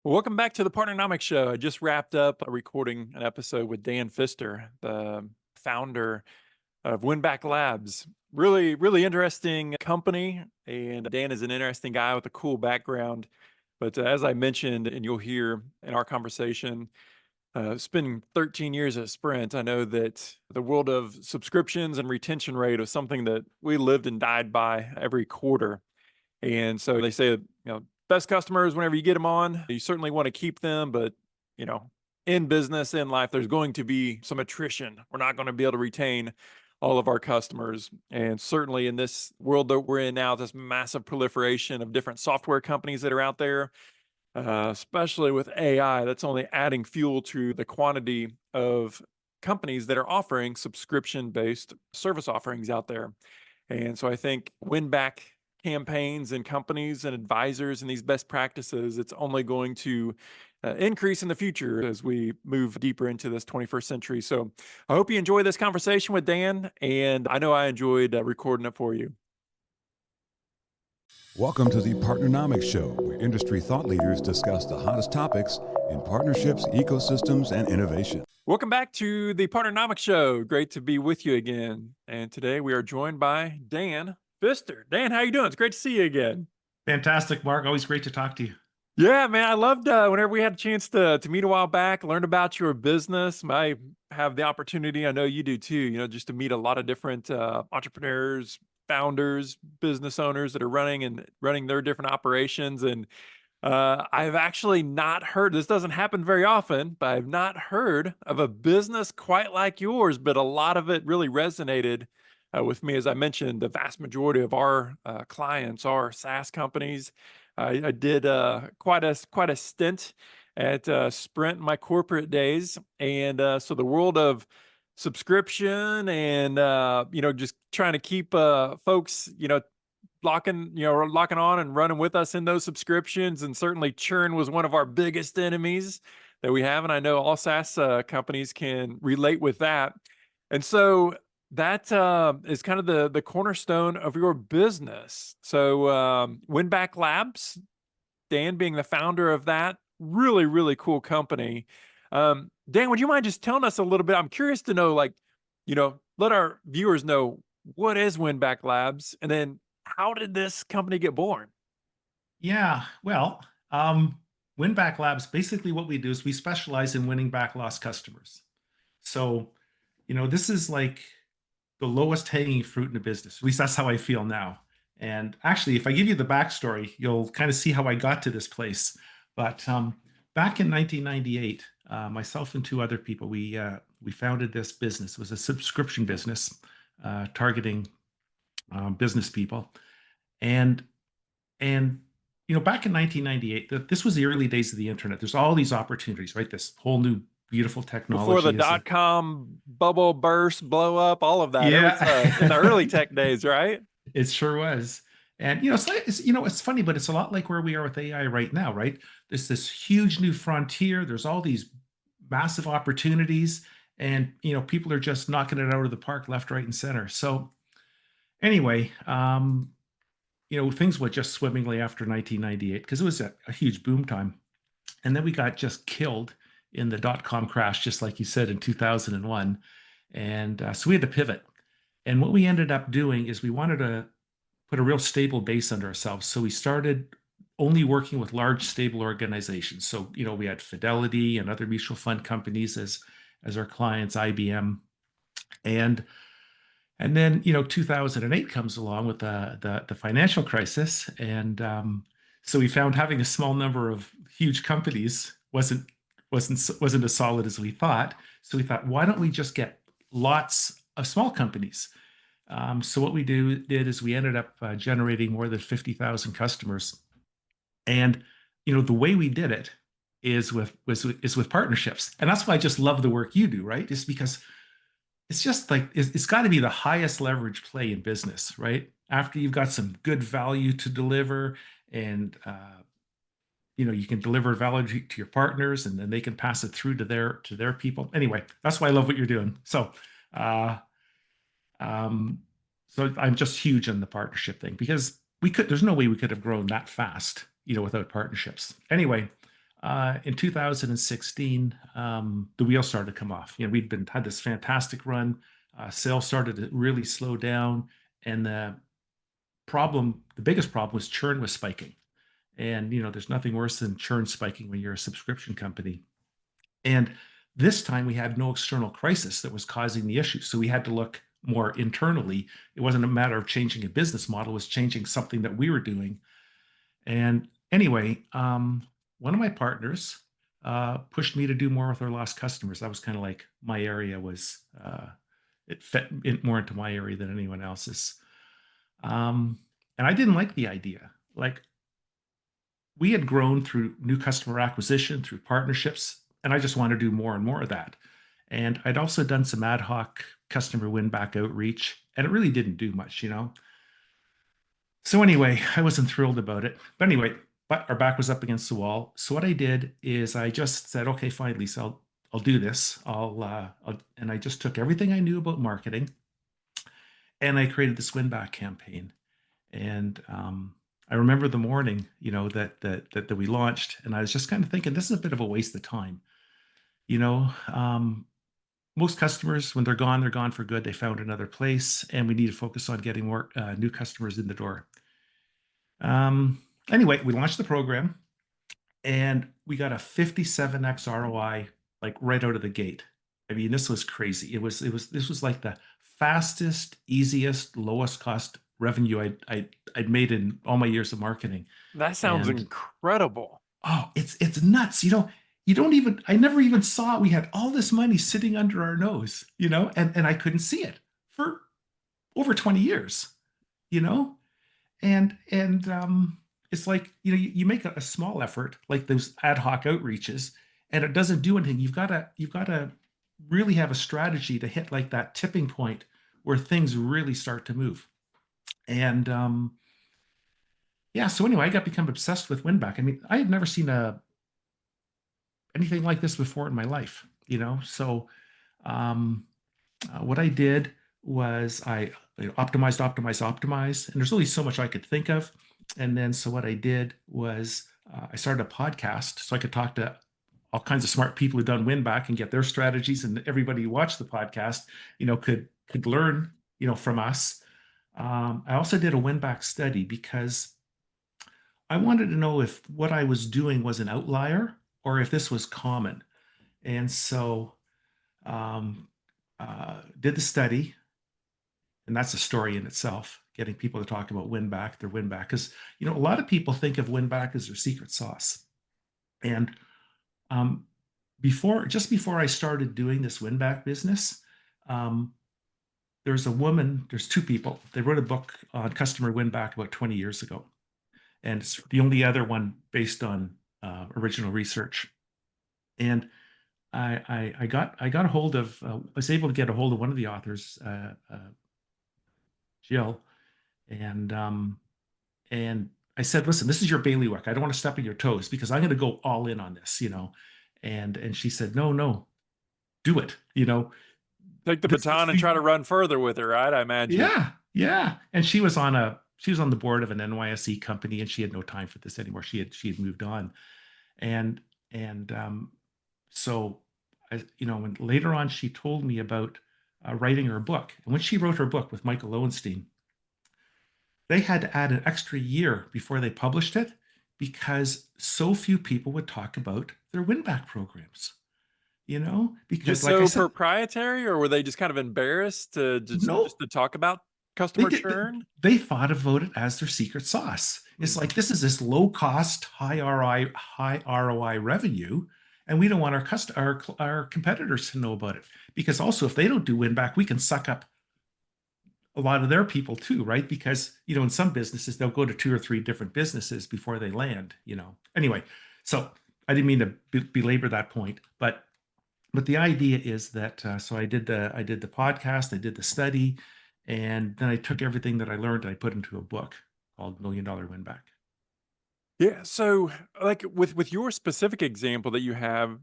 Welcome back to the Partnernomics show. I just wrapped up recording an episode with Dan Pfister, the founder of WinBack Labs. Really interesting company. And Dan is an interesting guy with a cool background. But as I mentioned, and you'll hear in our conversation, spending 13 years at Sprint, I know that the world of subscriptions and retention rate was something that we lived and died by every quarter. And so they say, best customers, whenever you get them on, you certainly want to keep them. But, you know, in business, in life, there's going to be some attrition. We're not going to be able to retain all of our customers. And certainly in this world that we're in now, this massive proliferation of different software companies that are out there, especially with AI, that's only adding fuel to the quantity of companies that are offering subscription-based service offerings out there. And so I think win-back campaigns and companies and advisors and these best practices, it's only going to increase in the future as we move deeper into this 21st century. So I hope you enjoy this conversation with Dan, and I know I enjoyed recording it for you. Welcome to the Partnernomics show, where industry thought leaders discuss the hottest topics in partnerships, ecosystems, and innovation. Welcome back to the Partnernomics show. Great to be with you again. And today we are joined by Dan Pfister. Dan, how you doing? It's great to see you again. Fantastic, Mark. Always great to talk to you. Yeah, man. I loved whenever we had a chance to meet a while back, learn about your business. I have the opportunity, I know you do too, just to meet a lot of different entrepreneurs, founders, business owners that are running their different operations. And I've actually not heard, this doesn't happen very often, but I've not heard of a business quite like yours, but a lot of it really resonated with me. As I mentioned, the vast majority of our clients are SaaS companies. I did quite a stint at Sprint in my corporate days. And so the world of subscription and, just trying to keep folks, locking on and running with us in those subscriptions. And certainly churn was one of our biggest enemies that we have. And I know all SaaS companies can relate with that. And so that is kind of the cornerstone of your business. So WinBack Labs, Dan being the founder of that, really cool company. Dan, would you mind just telling us a little bit? I'm curious to know, let our viewers know, what is WinBack Labs? And then how did this company get born? Yeah, well, Winback Labs, basically what we do is we specialize in winning back lost customers. So, this is like the lowest hanging fruit in the business. At least that's how I feel now. And actually, if I give you the backstory, you'll kind of see how I got to this place. But back in 1998, myself and two other people, we founded this business. It was a subscription business targeting business people. And back in 1998, this was the early days of the internet. There's all these opportunities, right? This whole new beautiful technology. Before the dot-com bubble burst, blow up, all of that. Yeah. It was in the early tech days, right? It sure was. And it's funny, but it's a lot like where we are with AI right now, right? There's this huge new frontier. There's all these massive opportunities, and people are just knocking it out of the park, left, right, and center. So anyway, things went just swimmingly after 1998 because it was a huge boom time. And then we got just killed in the dot-com crash, just like you said, in 2001. And so we had to pivot. And what we ended up doing is we wanted to put a real stable base under ourselves. So we started only working with large, stable organizations. So, we had Fidelity and other mutual fund companies as our clients, IBM. And then, 2008 comes along with the financial crisis. And so we found having a small number of huge companies wasn't as solid as we thought. So we thought, why don't we just get lots of small companies? So what we did is we ended up generating more than 50,000 customers. And, the way we did it is with partnerships. And that's why I just love the work you do, right? Just because it's just like, it's got to be the highest leverage play in business, right? After you've got some good value to deliver and, you can deliver value to your partners, and then they can pass it through to their people. Anyway, that's why I love what you're doing. So, so I'm just huge on the partnership thing because there's no way we could have grown that fast, without partnerships. Anyway, in 2016, the wheels started to come off. We'd had this fantastic run. Sales started to really slow down, and the biggest problem was churn was spiking. And there's nothing worse than churn spiking when you're a subscription company. And this time we had no external crisis that was causing the issue, so we had to look more internally. It wasn't a matter of changing a business model; it was changing something that we were doing. And anyway, one of my partners pushed me to do more with our lost customers. That was kind of like my area was, it fit more into my area than anyone else's. And I didn't like the idea. Like, we had grown through new customer acquisition, through partnerships, and I just want to do more and more of that. And I'd also done some ad hoc customer win back outreach, and it really didn't do much. So anyway, I wasn't thrilled about it. But anyway, our back was up against the wall. So what I did is I just said, okay, fine, Lisa, I'll do this. And I just took everything I knew about marketing, and I created this win-back campaign. And I remember the morning, that we launched, and I was just kind of thinking, this is a bit of a waste of time. You know, most customers, when they're gone for good. They found another place, and we need to focus on getting more new customers in the door. Anyway, we launched the program, and we got a 57x ROI, like right out of the gate. I mean, this was crazy. This was like the fastest, easiest, lowest cost revenue I'd made in all my years of marketing. That sounds And incredible. oh, it's nuts. You don't even, I never even saw we had all this money sitting under our nose, and I couldn't see it for over 20 years, you know? And it's like, you make a small effort like those ad hoc outreaches, and it doesn't do anything. You've got to really have a strategy to hit like that tipping point where things really start to move. And yeah, so anyway, I got become obsessed with Winback. I mean, I had never seen anything like this before in my life, So what I did was I optimized, and there's only so much I could think of. And then so what I did was I started a podcast so I could talk to all kinds of smart people who've done Winback and get their strategies, and everybody who watched the podcast, could learn, from us. I also did a Winback study because I wanted to know if what I was doing was an outlier or if this was common. And so did the study, and that's a story in itself, getting people to talk about their Winback, because a lot of people think of Winback as their secret sauce. And just before I started doing this Winback business, there's two people. They wrote a book on Customer Winback about 20 years ago, and it's the only other one based on original research. And I got a hold of, I was able to get a hold of one of the authors, Jill, and I said, listen, this is your bailiwick. I don't want to step on your toes because I'm going to go all in on this, and she said, no, do it, Take the baton and try to run further with it, right? I imagine. Yeah. And she was on the board of an NYSE company, and she had no time for this anymore. She had moved on. And so when later on she told me about writing her book. And when she wrote her book with Michael Lowenstein, they had to add an extra year before they published it because so few people would talk about their win-back programs. Because Just like I so said, proprietary, or were they just kind of embarrassed to just no, to talk about they customer did, churn? they thought about it as their secret sauce. It's like, this is this low cost, high ROI revenue, and we don't want our competitors to know about it, because also if they don't do Winback, we can suck up a lot of their people too, right? Because in some businesses they'll go to 2 or 3 different businesses before they land. Anyway, so I didn't mean to belabor that point, but the idea is that so I did the podcast, I did the study, and then I took everything that I learned and I put into a book called Million Dollar Winback. Yeah. So, like with your specific example that you have,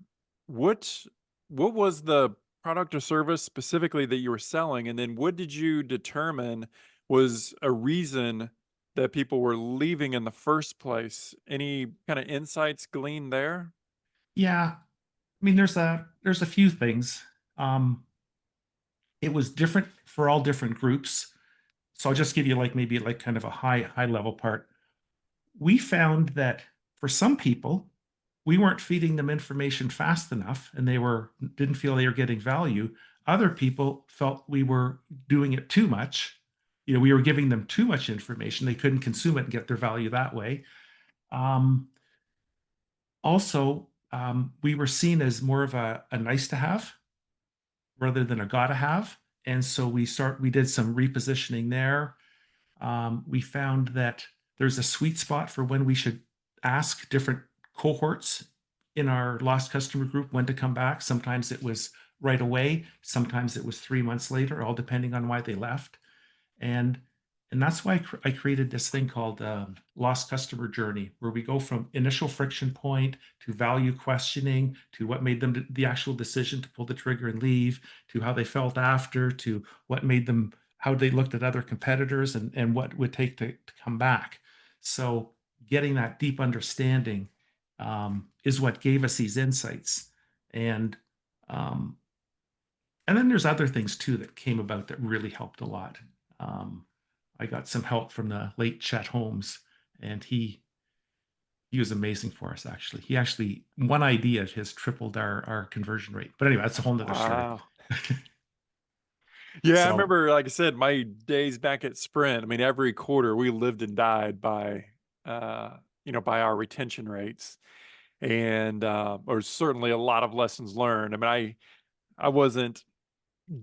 what was the product or service specifically that you were selling, and then what did you determine was a reason that people were leaving in the first place? Any kind of insights gleaned there? Yeah, I mean, there's a few things. Um, it was different for all different groups. So I'll just give you like maybe like kind of a high level part. We found that for some people, we weren't feeding them information fast enough and didn't feel they were getting value. Other people felt we were doing it too much. We were giving them too much information. They couldn't consume it and get their value that way. Um, also, we were seen as more of a nice to have rather than a gotta have. And so we did some repositioning there. We found that there's a sweet spot for when we should ask different cohorts in our lost customer group when to come back. Sometimes it was right away, sometimes it was 3 months later, all depending on why they left. And and that's why I created this thing called lost customer journey, where we go from initial friction point to value questioning to what made them the actual decision to pull the trigger and leave, to how they felt after, to what made them, how they looked at other competitors, and what it would take to come back. So getting that deep understanding is what gave us these insights. And um, and then there's other things too that came about that really helped a lot. Um, I got some help from the late Chet Holmes, and he was amazing for us. Actually, he actually one idea of his tripled our conversion rate. But anyway, that's a whole nother story. Wow. Yeah, I So remember, like I said, my days back at Sprint. I mean, every quarter we lived and died by, by our retention rates, and or certainly a lot of lessons learned. I mean, I wasn't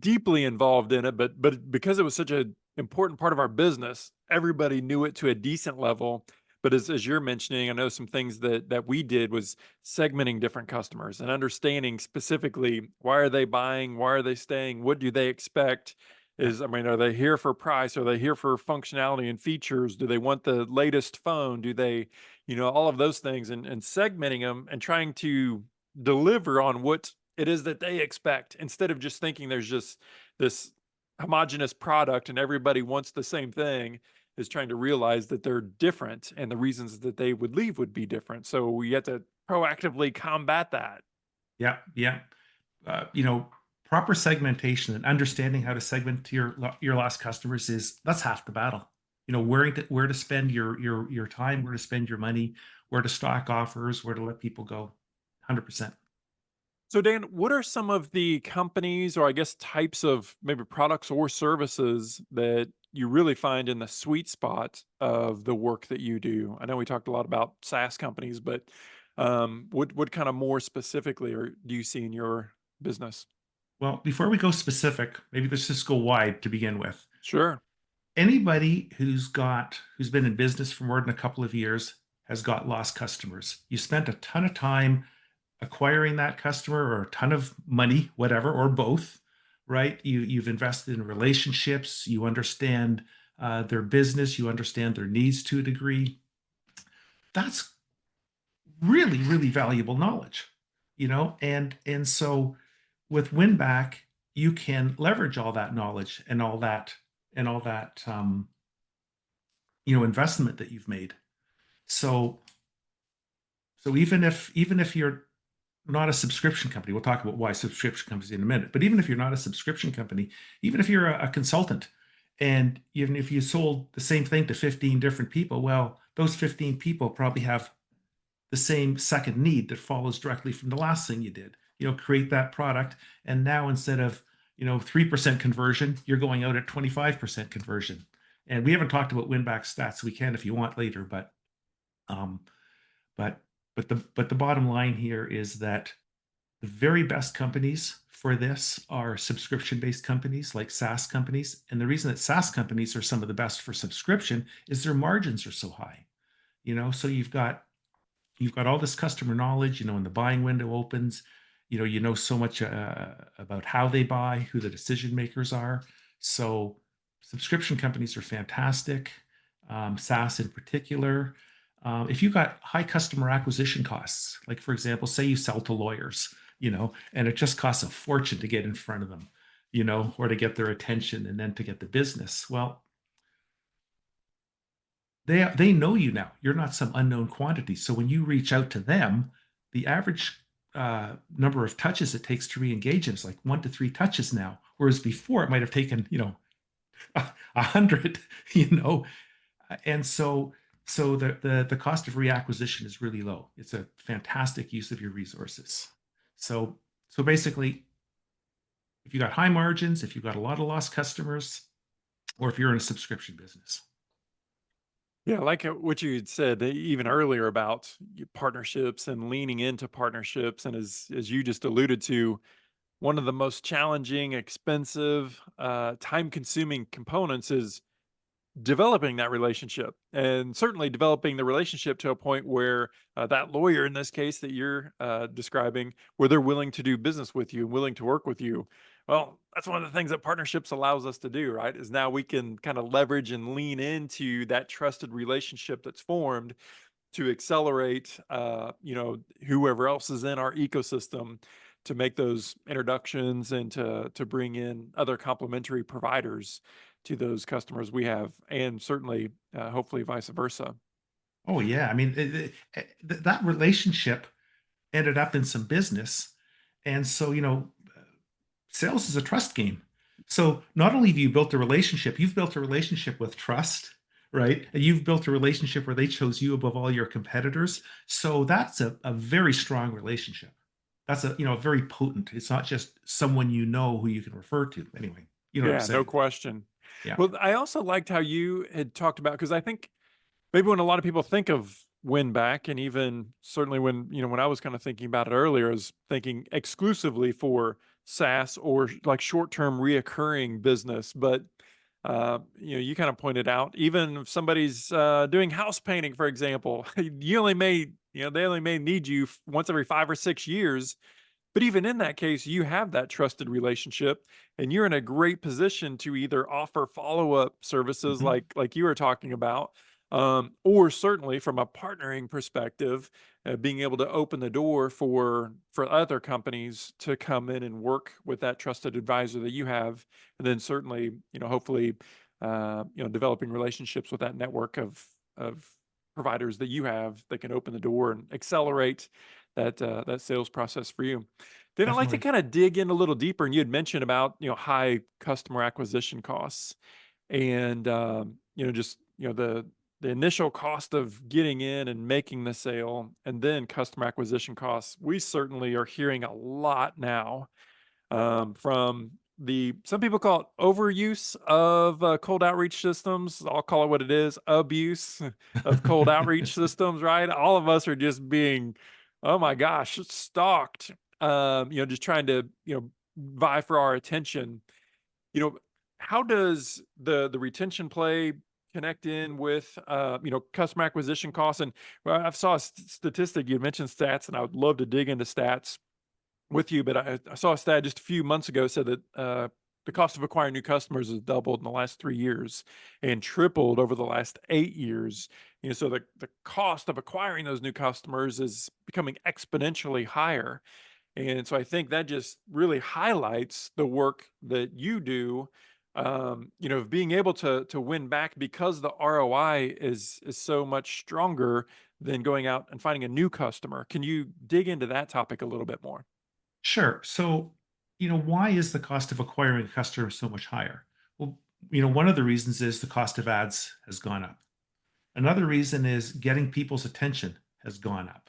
deeply involved in it, but because it was such an important part of our business, everybody knew it to a decent level. But as you're mentioning, I know some things that we did was segmenting different customers and understanding specifically why are they buying, why are they staying, what do they expect? yeah, I mean, are they here for price? Are they here for functionality and features? Do they want the latest phone? Do they, all of those things, and segmenting them and trying to deliver on what it is that they expect, instead of just thinking there's just this homogenous product and everybody wants the same thing, is trying to realize that they're different and the reasons that they would leave would be different. So we have to proactively combat that. yeah, yeah. uh, you know, Proper segmentation and understanding how to segment to your lost customers is that's half the battle. Where to spend your time, where to spend your money, where to stock offers, where to let people go. 100%. So Dan, what are some of the companies, or I guess types of maybe products or services, that you really find in the sweet spot of the work that you do? I know we talked a lot about SaaS companies, but what kind of more specifically or do you see in your business? Well, before we go specific, maybe let's just go wide to begin with. Sure. Anybody who's been in business for more than a couple of years has got lost customers. You spent a ton of time acquiring that customer, or a ton of money, whatever, or both, right? You've invested in relationships. You understand their business. You understand their needs to a degree. That's really, really valuable knowledge, and so with Winback, you can leverage all that knowledge and all that investment that you've made. So even if you're not a subscription company, we'll talk about why subscription companies in a minute, but even if you're not a subscription company, even if you're a consultant, and even if you sold the same thing to 15 different people, well, those 15 people probably have the same second need that follows directly from the last thing you did. Create that product, and now instead of 3% conversion, you're going out at 25% conversion. And we haven't talked about Winback stats. We can if you want later, um, but but the bottom line here is that the very best companies for this are subscription-based companies like SaaS companies. And the reason that SaaS companies are some of the best for subscription is their margins are so high. So you've got all this customer knowledge, when the buying window opens, you know so much about how they buy, who the decision makers are. So subscription companies are fantastic, SaaS in particular. If you've got high customer acquisition costs, like for example, say you sell to lawyers, and it just costs a fortune to get in front of them, or to get their attention and then to get the business. Well, they know you now. You're not some unknown quantity. So when you reach out to them, the average number of touches it takes to re-engage them. It's like 1 to 3 touches now, whereas before it might have taken 100. And so the cost of reacquisition is really low. It's a fantastic use of your resources. So basically, if you got high margins, if you've got a lot of lost customers, or if you're in a subscription business. Yeah, like what you had said even earlier about partnerships and leaning into partnerships, and as you just alluded to, one of the most challenging, expensive, time-consuming components is developing that relationship, and certainly developing the relationship to a point where that lawyer in this case that you're describing, where they're willing to do business with you, willing to work with you. Well, that's one of the things that partnerships allows us to do, right? Is now we can kind of leverage and lean into that trusted relationship that's formed to accelerate, whoever else is in our ecosystem, to make those introductions and to bring in other complementary providers to those customers we have, and certainly, hopefully, vice versa. Oh yeah, I mean that relationship ended up in some business, and so sales is a trust game. So not only have you built a relationship, you've built a relationship with trust, right? And you've built a relationship where they chose you above all your competitors. So that's a very strong relationship. That's very potent. It's not just someone who you can refer to. Anyway, you know what I'm Yeah, no saying? question. Yeah. Well, I also liked how you had talked about, because I think maybe when a lot of people think of WinBack, and even certainly when I was kind of thinking about it earlier, I was thinking exclusively for SaaS or like short-term reoccurring business. But you kind of pointed out, even if somebody's doing house painting, for example, they only may need you once every 5 or 6 years. But even in that case, you have that trusted relationship, and you're in a great position to either offer follow-up services Mhm. like you were talking about, or certainly from a partnering perspective, being able to open the door for other companies to come in and work with that trusted advisor that you have, and then certainly, hopefully, developing relationships with that network of providers that you have that can open the door and accelerate that sales process for you. Then I'd like to Definitely. kind of dig in a little deeper. And you had mentioned about high customer acquisition costs, and just the initial cost of getting in and making the sale, and then customer acquisition costs. We certainly are hearing a lot now, from some people call it overuse of cold outreach systems. I'll call it what it is: abuse of cold outreach systems. Right? All of us are just being, oh my gosh, stalked. Just trying to vie for our attention. You know, how does the retention play connect in with customer acquisition costs? And well, I've saw a statistic. You mentioned stats, and I would love to dig into stats with you, but I saw a stat just a few months ago said that the cost of acquiring new customers has doubled in the last 3 years and tripled over the last 8 years. So the cost of acquiring those new customers is becoming exponentially higher. And so I think that just really highlights the work that you do, of being able to win back, because the ROI is so much stronger than going out and finding a new customer. Can you dig into that topic a little bit more? Sure. So, why is the cost of acquiring a customer so much higher? Well, one of the reasons is the cost of ads has gone up. Another reason is getting people's attention has gone up.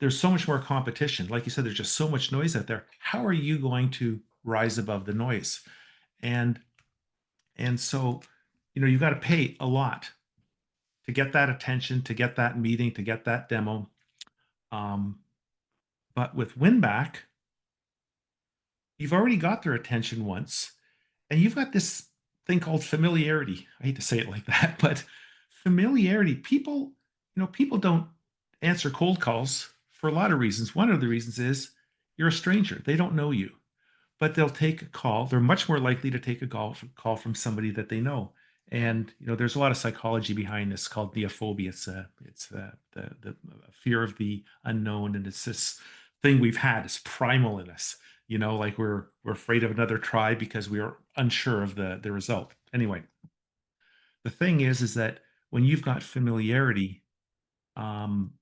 There's so much more competition. Like you said, there's just so much noise out there. How are you going to rise above the noise? And so, you've got to pay a lot to get that attention, to get that meeting, to get that demo. Um, but with Winback, you've already got their attention once, and you've got this thing called familiarity. I hate to say it like that, but familiarity. People don't answer cold calls for a lot of reasons. One of the reasons is you're a stranger. They don't know you, but they'll take a call. They're much more likely to take a call from somebody that they know. And there's a lot of psychology behind this called neophobia. It's the fear of the unknown, and it's this thing we've had. It's primal in us. Like we're afraid of another try because we are unsure of the result. Anyway, the thing is that when you've got familiarity, um,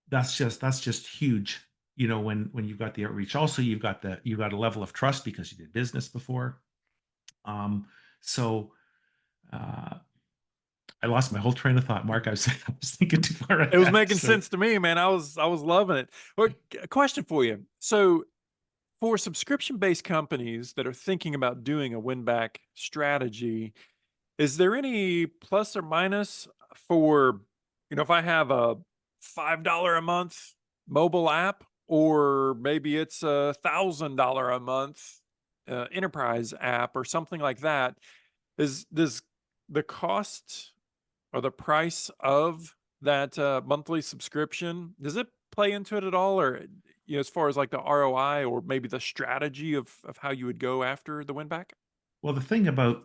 that's just huge. When you've got the outreach, also you've got a level of trust because you did business before. So uh, I lost my whole train of thought, Mark. I was thinking too far It was ahead. making Sorry. sense to me, man. I was loving it. Well, a question for you. So for subscription-based companies that are thinking about doing a win-back strategy, is there any plus or minus for, if I have a $5 a month mobile app, or maybe it's a $1,000 a month enterprise app or something like that? Does the cost or the price of that monthly subscription, does it play into it at all, or as far as like the ROI or maybe the strategy of how you would go after the win back? Well, the thing about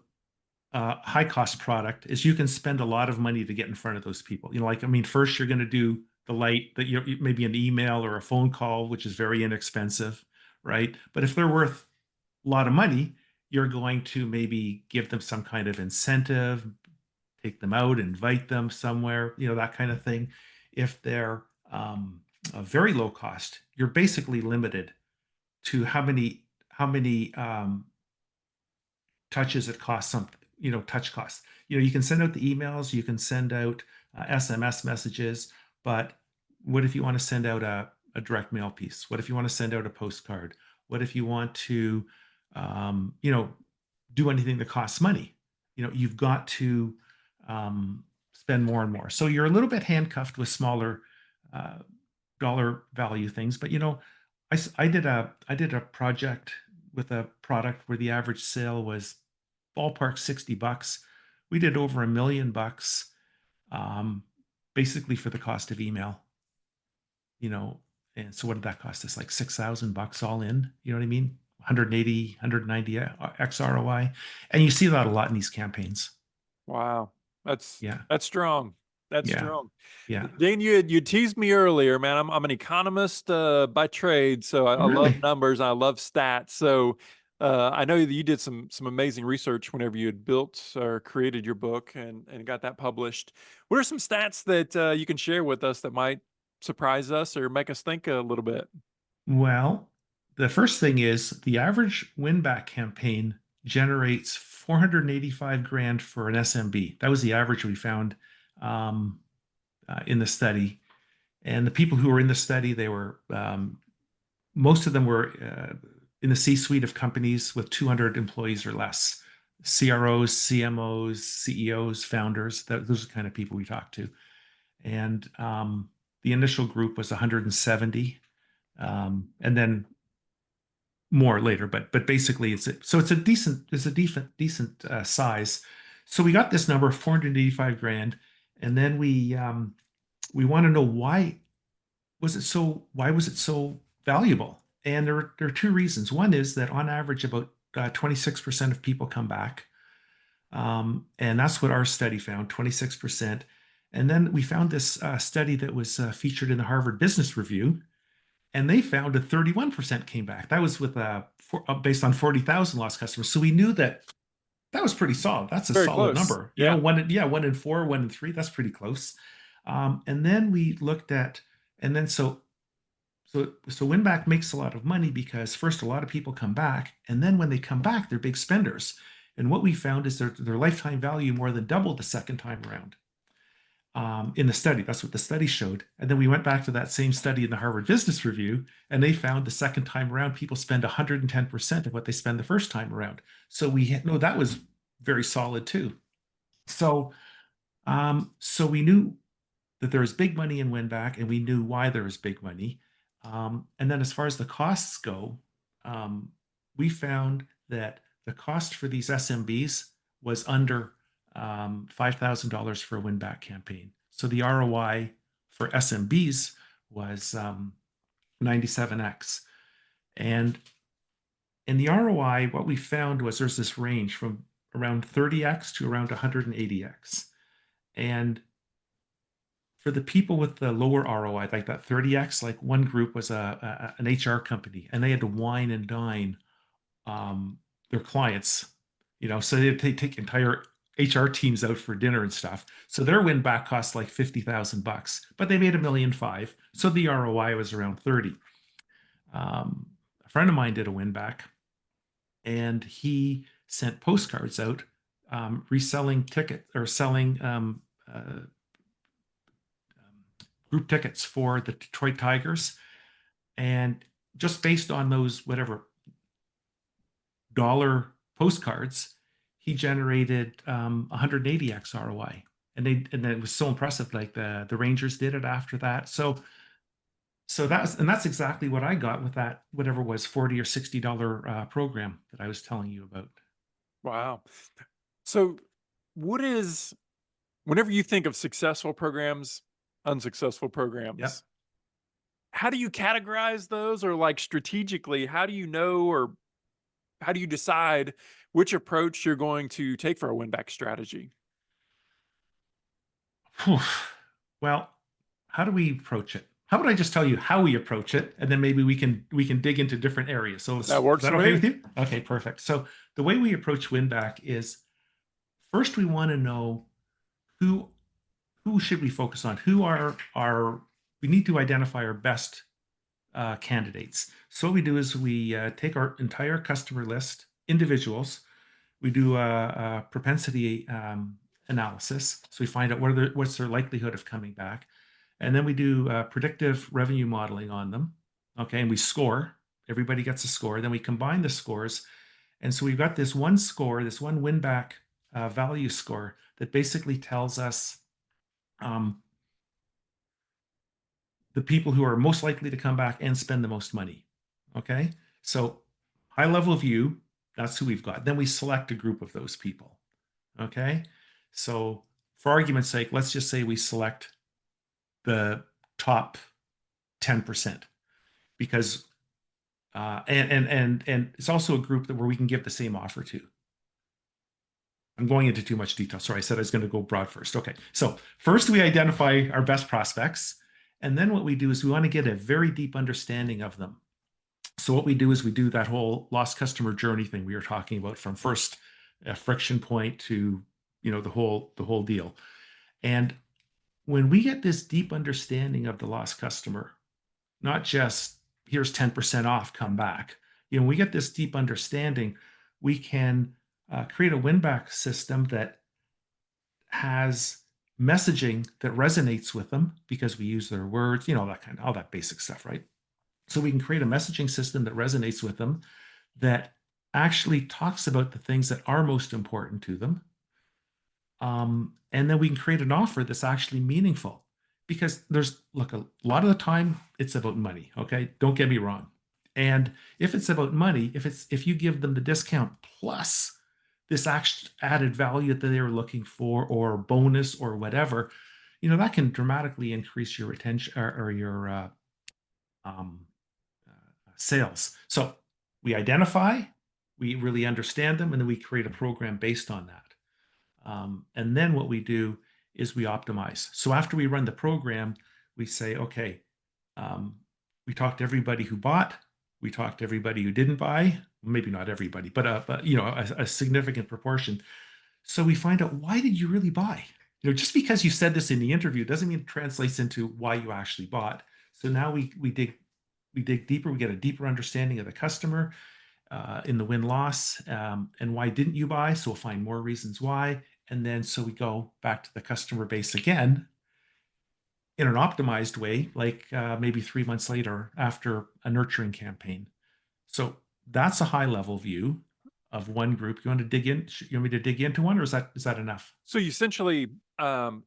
high cost product is you can spend a lot of money to get in front of those people. Like, I mean, first you're going to do the light that maybe an email or a phone call, which is very inexpensive, right? But if they're worth a lot of money, you're going to maybe give them some kind of incentive, take them out, invite them somewhere, that kind of thing. If they're a very low cost, you're basically limited to how many touches it costs something, touch costs. You can send out the emails, you can send out SMS messages, but what if you want to send out a direct mail piece? What if you want to send out a postcard? What if you want to, um, you know, do anything that costs money? You've got to spend more and more. So you're a little bit handcuffed with smaller uh, dollar value things. But I did a project with a product where the average sale was ballpark $60. We did over $1 million, um, basically for the cost of email. You know, and so what did that cost us? Like $6,000 all in. You know what I mean? 180, 190 X ROI, and you see that a lot in these campaigns. Wow. That's Yeah, that's strong. That's yeah, strong. yeah. Dane, you teased me earlier, man. I'm an economist by trade, so I love Really? numbers. I love stats. So I know that you did some amazing research whenever you had built or created your book and got that published. What are some stats that you can share with us that might surprise us or make us think a little bit? Well, the first thing is the average win-back campaign generates 485 grand for an SMB. That was the average we found um, in the study. And the people who were in the study, they were most of them were in the C-suite of companies with 200 employees or less. CROs, CMOs, CEOs, founders. Those are the kind of people we talked to. And the initial group was 170, and then more later. But basically, it's a decent size. So we got this number 485 grand, and then we want to know why was it so valuable? And there are two reasons. One is that on average, about 26% of people come back. And that's what our study found, 26%. And then we found this study that was featured in the Harvard Business Review, and they found that 31% came back. That was based on 40,000 lost customers. So we knew that was pretty solid. That's a Very solid close. number. Yeah. 1 in 4, 1 in 3. That's pretty close. And then we looked at, and then so Winback makes a lot of money because first a lot of people come back, and then when they come back, they're big spenders. And what we found is their lifetime value more than doubled the second time around in the study. That's what the study showed. And then we went back to that same study in the Harvard Business Review, and they found the second time around, people spend 110% of what they spend the first time around. So we know that was very solid too. So we knew that there was big money in Winback, and we knew why there was big money. And then as far as the costs go, we found that the cost for these SMBs was under $5,000 for a win-back campaign. So the ROI for SMBs was 97x. And in the ROI, what we found was there's this range from around 30x to around 180x. And for the people with the lower ROI, like that 30x, like one group was an HR company, and they had to wine and dine their clients. So they take entire HR teams out for dinner and stuff. So their win back cost like $50,000, but they made $1.5 million. So the ROI was around 30. A friend of mine did a win back, and he sent postcards out, reselling ticket or selling group tickets for the Detroit Tigers. And just based on those, whatever dollar postcards, he generated 180x ROI. And it was so impressive. Like the Rangers did it after that. So that's exactly what I got with that, whatever it was, $40 or $60 program that I was telling you about. Wow. So whenever you think of successful programs, unsuccessful Yep. programs, how do you categorize those, or like strategically, how do you know, or how do you decide which approach you're going to take for a win back strategy? Whew. Well, how do we approach it? How about I just tell you how we approach it, and then maybe we can dig into different areas. So That is works that for okay with me. you? Okay, perfect. So the way we approach Winback is first we want to know who who should we focus on? Who are our we need to identify our best candidates. So what we do is we take our entire customer list, individuals. We do a propensity analysis. So we find out what's their likelihood of coming back. And then we do predictive revenue modeling on them. Okay. And we score. Everybody gets a score. Then we combine the scores. And so we've got this one score, this one win back value score that basically tells us um, the people who are most likely to come back and spend the most money. Okay. So high level view, that's who we've got. Then we select a group of those people. Okay. So for argument's sake, let's just say we select the top 10% because and it's also a group where we can give the same offer to. I'm going into too much detail. Sorry, I said I was going to go broad first. Okay. So first we identify our best prospects. And then what we do is we want to get a very deep understanding of them. So what we do is we do that whole lost customer journey thing we were talking about, from first friction point to the whole deal. And when we get this deep understanding of the lost customer, not just here's 10% off, come back. We get this deep understanding, we can create a win-back system that has messaging that resonates with them because we use their words, all that basic stuff, right? So we can create a messaging system that resonates with them, that actually talks about the things that are most important to them. And then we can create an offer that's actually meaningful, because look, a lot of the time it's about money. Okay. Don't get me wrong. And if it's about money, if you give them the discount plus this added value that they were looking for, or bonus or whatever, that can dramatically increase your retention or your um, sales. So we identify, we really understand them, and then we create a program based on that. And then what we do is we optimize. So after we run the program, we say, okay, we talked to everybody who bought, we talked to everybody who didn't buy, maybe not everybody, but a significant proportion. So we find out, why did you really buy? Just because you said this in the interview doesn't mean it translates into why you actually bought. So now we dig deeper, we get a deeper understanding of the customer in the win-loss, and why didn't you buy? So we'll find more reasons why. And then so we go back to the customer base again in an optimized way, like maybe 3 months later after a nurturing campaign. So that's a high level view of one group. You want to dig in? You want me to dig into one, or is that enough? So you essentially find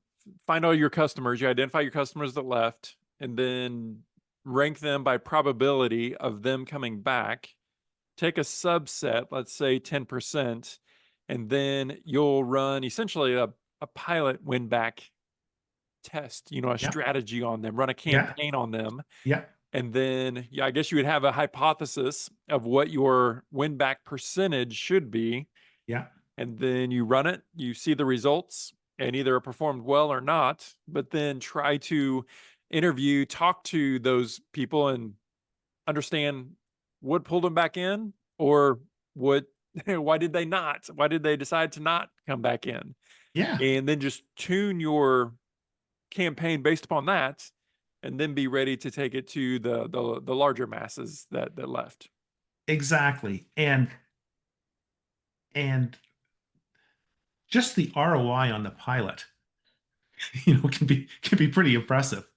all your customers, you identify your customers that left, and then rank them by probability of them coming back. Take a subset, let's say 10%, and then you'll run essentially a pilot win back test, a Yeah, strategy on them, run a yeah, campaign on them. yeah, And then, I guess you would have a hypothesis of what your win back percentage should be. yeah, And then you run it, you see the results, and either it performed well or not, but then try to talk to those people and understand what pulled them back in, or what Why did they not? Why did they decide to not come back in? Yeah, And then just tune your campaign based upon that, and then be ready to take it to the larger masses that left. exactly. And just the ROI on the pilot, can be pretty impressive.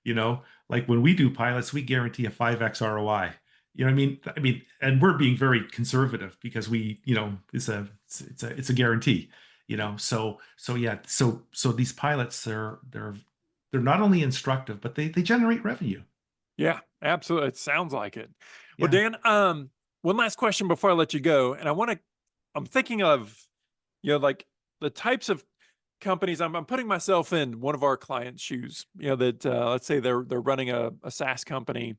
Like when we do pilots, we guarantee a 5x ROI. You know what I mean? And we're being very conservative because it's a guarantee. So these pilots they're not only instructive, but they generate revenue. Yeah, absolutely. It sounds like it. Well, Yeah. Dan, one last question before I let you go. And I'm thinking of, like the types of companies. I'm putting myself in one of our clients' shoes, that, let's say they're running a SaaS company,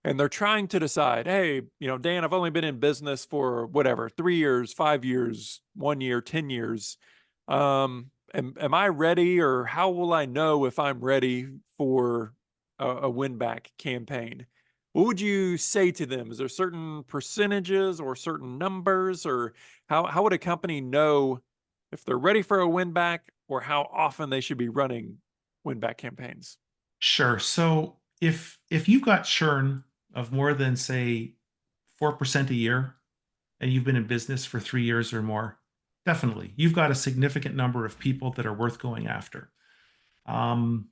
and they're trying to decide, hey, Dan, I've only been in business for whatever, 3 years, 5 years, 1 year, 10 years. Am I ready, or how will I know if I'm ready for a win back campaign? What would you say to them? Is there certain percentages or certain numbers, or how would a company know if they're ready for a win back, or how often they should be running win back campaigns? Sure. So if you've got churn of more than say 4% a year, and you've been in business for 3 years or more, definitely you've got a significant number of people that are worth going after. Um,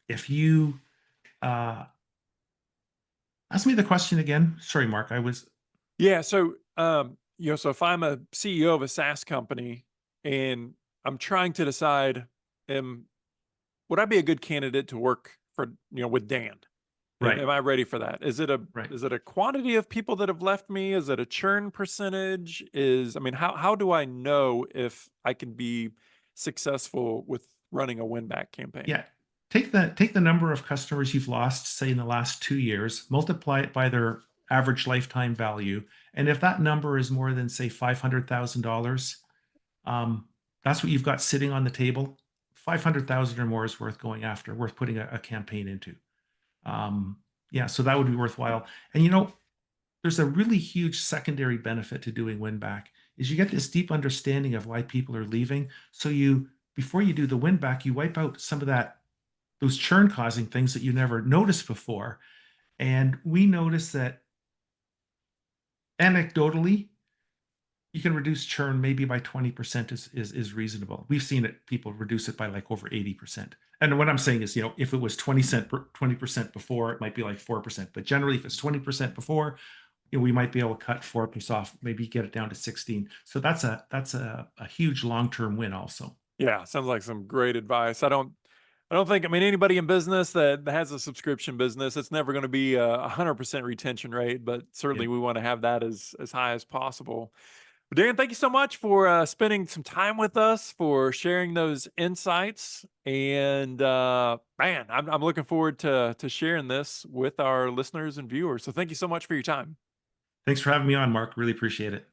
if you uh, ask me the question again, sorry, Mark, I was Yeah. So if I'm a CEO of a SaaS company and I'm trying to decide, am would I be a good candidate to work for, with Dan? right, Am I ready for that? right. Is it a quantity of people that have left me? Is it a churn percentage? How do I know if I can be successful with running a win back campaign? Yeah. Take the number of customers you've lost, say in the last 2 years, multiply it by their average lifetime value, and if that number is more than say $500,000, that's what you've got sitting on the table. 500,000 or more is worth going after, worth putting a campaign into. Yeah, so that would be worthwhile. And there's a really huge secondary benefit to doing win back is you get this deep understanding of why people are leaving. So before you do the win back, you wipe out some of those churn causing things that you never noticed before. And we noticed that anecdotally, you can reduce churn maybe by 20% is reasonable. We've seen it, people reduce it by like over 80%. And what I'm saying is, if it was 20% before, it might be like 4%. But generally, if it's 20% before, we might be able to cut 4% off, maybe get it down to 16. So that's a huge long-term win also. Yeah, sounds like some great advice. I don't think, anybody in business that has a subscription business, it's never going to be a 100% retention rate, but Yeah. certainly we want to have that as high as possible. Well, Dan, thank you so much for spending some time with us, for sharing those insights. And man, I'm looking forward to sharing this with our listeners and viewers. So thank you so much for your time. Thanks for having me on, Mark. Really appreciate it.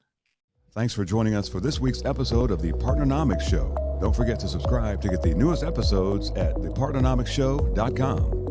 Thanks for joining us for this week's episode of the Partnernomics Show. Don't forget to subscribe to get the newest episodes at thepartnernomicsshow.com.